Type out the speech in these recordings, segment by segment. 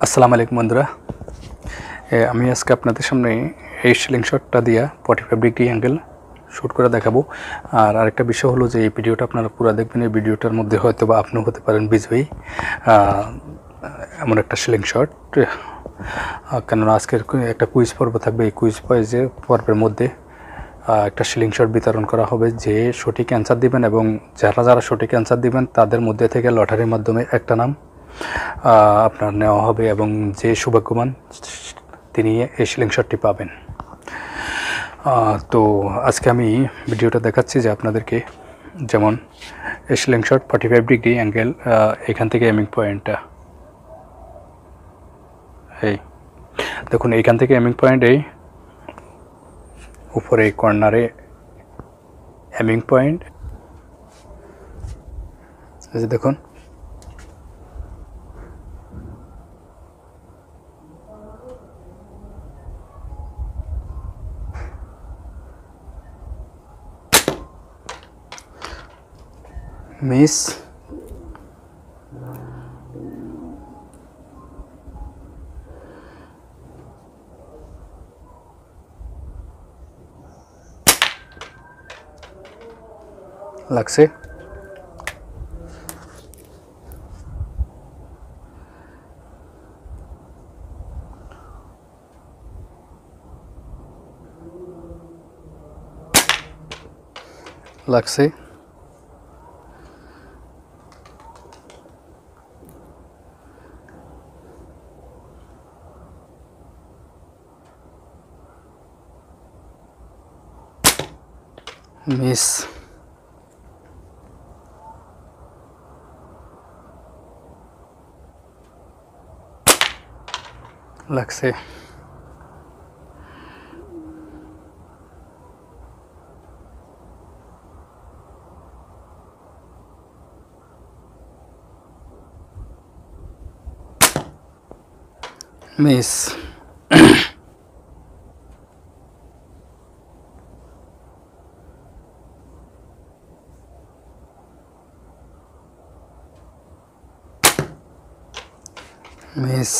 আসসালামু আলাইকুম বন্ধুরা, আমি আজকে আপনাদের সামনে এই স্লিংশটটা দিয়া 45 ডিগ্রি অ্যাঙ্গেল শ্যুট করে দেখাবো। আর আরেকটা বিষয় হলো যে এই ভিডিওটা আপনারা পুরো দেখবেন। এই ভিডিওটার মধ্যে হয়তো বা আপনিও হতে পারেন বিজয়ী এমন একটা স্লিংশট। কেননা আজকের একটা কুইজ পর্ব থাকবে। এই কুইজ পর্বের মধ্যে একটা স্লিংশট বিতরণ করা হবে। যে সঠিক অ্যান্সার দিবেন এবং যারা সঠিক অ্যান্সার দিবেন তাদের মধ্যে থেকে লটারির মাধ্যমে একটা নাম আপনার নেওয়া হবে এবং যে সৌভাগ্যবান তিনি এই স্লিংশটটি পাবেন। তো আজকে আমি ভিডিওটা দেখাচ্ছি যে আপনাদেরকে, যেমন এই স্লিংশট 45 ডিগ্রি অ্যাঙ্গেল, এখান থেকে এমিং পয়েন্টটা এই দেখুন, এইখান থেকে এমিং পয়েন্ট এই উপরে কর্নারে এমিং পয়েন্ট, এই যে দেখুন মিস লাগছে, লাগছে, মিস, লাগছে, মিস, মিস,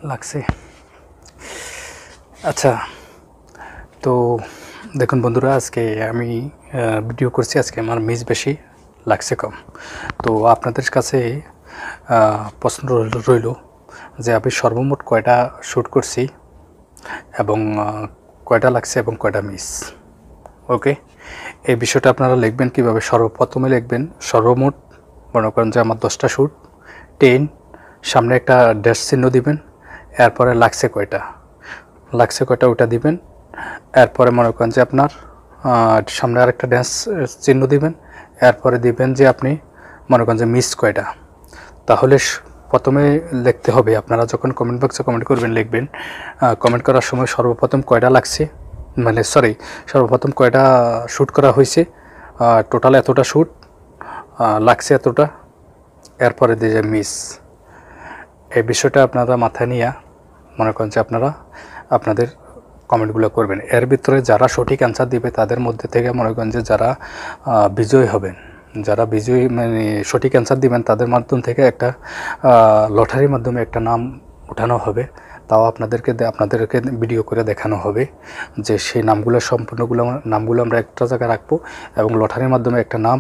লাগছে। আচ্ছা, তো দেখুন বন্ধুরা, আজকে আমি ভিডিও করছি, আজকে আমার মিস বেশি লাগছে কম। তো আপনাদের কাছে প্রশ্ন রইল যে আমি সর্বমোট কয়টা শ্যুট করছি এবং কয়টা লাগছে এবং কয়টা মিস। ওকে, এই বিষয়টা আপনারা লিখবেন কীভাবে? সর্বপ্রথমে লিখবেন সর্বমোট, মনে করেন যে আমার 10টা শ্যুট, 10, সামনে একটা ড্যাশ চিহ্ন দিবেন, এরপরে লাগছে কয়টা ওটা দিবেন। এরপরে মনে করেন যে আপনার সামনে আরেকটা ড্যাশ চিহ্ন দিবেন, এরপরে দিবেন যে আপনি মনে করেন যে মিস কয়টা। তাহলে প্রথমে লিখতে হবে, আপনারা যখন কমেন্ট বক্সে কমেন্ট করবেন লিখবেন কমেন্ট করার সময় সর্বপ্রথম কয়টা লাগছে, সর্বপ্রথম কয়টা শ্যুট করা হয়েছে, টোটাল এতটা শ্যুট লাগছে এতটা, এরপরে দিয়ে যে মিস। এই বিষয়টা আপনারা মাথায় নিয়ে মনে করেন যে আপনারা আপনাদের কমেন্টগুলো করবেন। এর ভিতরে যারা সঠিক অ্যান্সার দিবে তাদের মধ্যে থেকে মনে করেন যে যারা বিজয়ী হবেন, যারা বিজয়ী মানে সঠিক অ্যান্সার দিবেন, তাদের মাধ্যম থেকে একটা লটারির মাধ্যমে একটা নাম উঠানো হবে। তাও আপনাদেরকে ভিডিও করে দেখানো হবে যে সেই নামগুলো আমরা একটা জায়গায় রাখবো এবং লটারির মাধ্যমে একটা নাম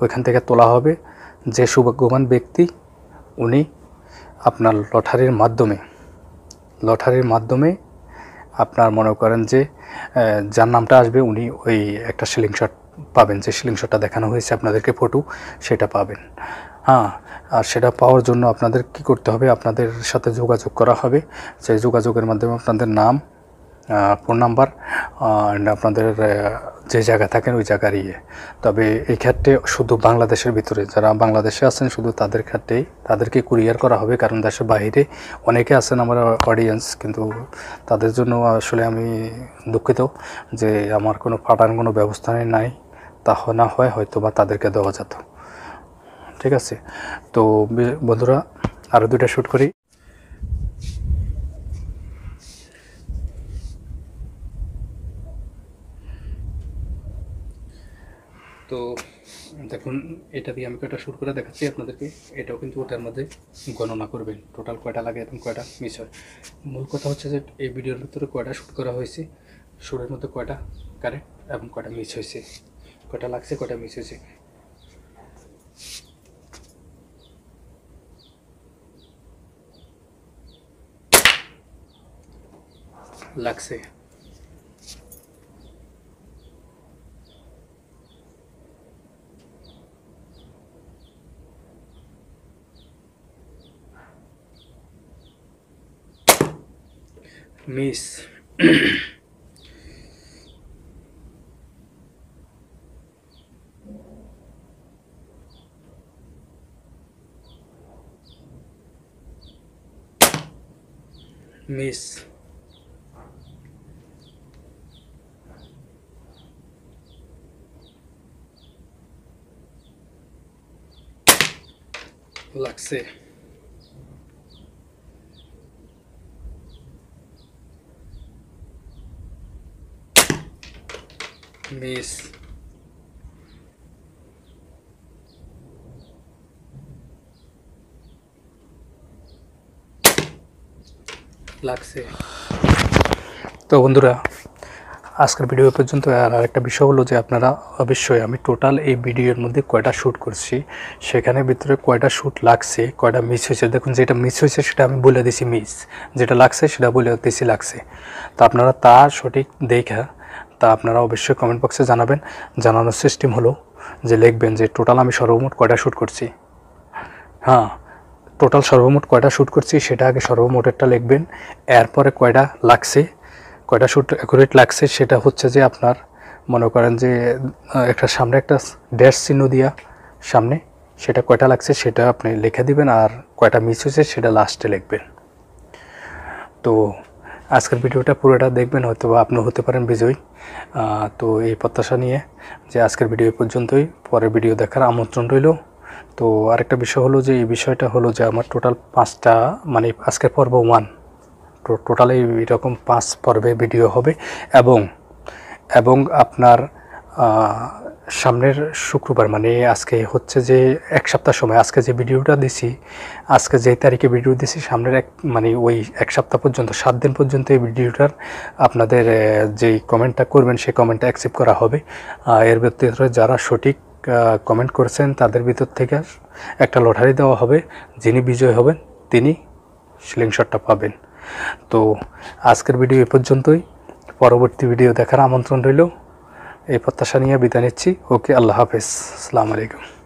ওইখান থেকে তোলা হবে। যে সৌভাগ্যবান ব্যক্তি উনি আপনার লটারির মাধ্যমে আপনার মনে করেন যে যার নামটা আসবে উনি ওই একটা স্লিংশট পাবেন। যে স্লিংশটটা দেখানো হয়েছে আপনাদেরকে ফটো, সেটা পাবেন। আর সেটা পাওয়ার জন্য আপনাদের কি করতে হবে? আপনাদের সাথে যোগাযোগ করা হবে। সেই যোগাযোগের মাধ্যমে আপনাদের নাম, ফোন নাম্বার, আপনাদের যে জায়গায় থাকেন ওই জায়গার তবে এই ক্ষেত্রে শুধু বাংলাদেশের ভিতরে যারা বাংলাদেশে আছেন শুধু তাদেরকে কুরিয়ার করা হবে। কারণ দেশের বাইরে অনেকে আছেন আমার অডিয়েন্স, কিন্তু তাদের জন্য আসলে আমি দুঃখিত যে আমার কোনো পাঠানোর কোনো ব্যবস্থা নাই। তা না হয় হয়তো বা তাদেরকে দেওয়া যেত। ঠিক আছে, তো বন্ধুরা আরও 2টা শ্যুট করি। তো দেখুন এটা দিয়ে আমি কয়টা শ্যুট করে দেখাচ্ছি আপনাদেরকে, এটাও কিন্তু ওটার মধ্যে গণনা করবেন টোটাল কয়টা লাগে এবং কয়টা মিস হয়। মূল কথা হচ্ছে যে এই ভিডিওর ভিতরে কয়টা শ্যুট করা হয়েছে, শ্যুটের মধ্যে কয়টা কারেক্ট এবং কয়টা মিস হয়েছে, কয়টা লাগছে কয়টা মিস হয়েছে। লাগছে মিস মিস লাগছে মিস লাগছে। তো বন্ধুরা আজকের ভিডিও পর্যন্ত। আর আরেকটা বিষয় হলো যে আপনারা অবশ্যই আমি টোটাল এই ভিডিওর মধ্যে কয়টা শ্যুট করছি, সেখানে ভিতরে কয়টা শ্যুট লাগছে কয়টা মিস হয়েছে, দেখুন যেটা মিস হয়েছে সেটা আমি বলে দিছি মিস, যেটা লাগছে সেটা বলে দিছি লাগছে। তো আপনারা তা সঠিক দেখা তা আপনারা অবশ্যই কমেন্ট বক্সে জানাবেন। জানানোর সিস্টেম হলো যে লিখবেন যে টোটাল আমি সর্বমোট কয়টা শ্যুট করছি। হ্যাঁ, টোটাল সর্বমোট কয়টা শ্যুট করছি সেটা আগে সর্বমোটেরটা লিখবেন, এরপরে কয়টা লাগছে কয়টা শ্যুট অ্যাকুরেট লাগছে সেটা হচ্ছে যে আপনার মনে করেন যে একটা সামনে একটা ড্যাশ চিহ্ন দিয়া সামনে সেটা কয়টা লাগছে সেটা আপনি লিখে দিবেন, আর কয়টা মিস হয়েছে সেটা লাস্টে লিখবেন। তো আজকের ভিডিওটা পুরোটা দেখবেন, হয়তো আপনি হতে পারেন বিজয়ী। তো এই প্রত্যাশা নিয়ে যে আজকের ভিডিও পর্যন্তই, পরের ভিডিও দেখার আমন্ত্রণ রইল। তো আরেকটা বিষয় হলো যে এই বিষয়টা হলো যে আমার টোটাল 5টা মানে আজকের পর্ব 1 টোটালি এরকম 5 পর্বে ভিডিও হবে এবং আপনার সামনের শুক্রবার মানে আজকে হচ্ছে যে এক সপ্তাহ সময়, আজকে যে ভিডিওটা দিছি, আজকে যে তারিখে ভিডিও দিছি সামনের মানে ওই এক সপ্তাহ পর্যন্ত 7 দিন পর্যন্ত এই ভিডিওটার আপনাদের যেই কমেন্টটা করবেন সেই কমেন্টটা অ্যাকসেপ্ট করা হবে। এর ভিতরে যারা সঠিক কমেন্ট করেছেন তাদের ভিতর থেকে একটা লটারি দেওয়া হবে, যিনি বিজয় হবেন তিনি স্লিংশটটা পাবেন। তো আজকের ভিডিও এ পর্যন্তই, পরবর্তী ভিডিও দেখার আমন্ত্রণ রইল। এই প্রত্যাশা নিয়ে বিদায় নিচ্ছি। ওকে, আল্লাহ হাফেজ, আসসালামু আলাইকুম।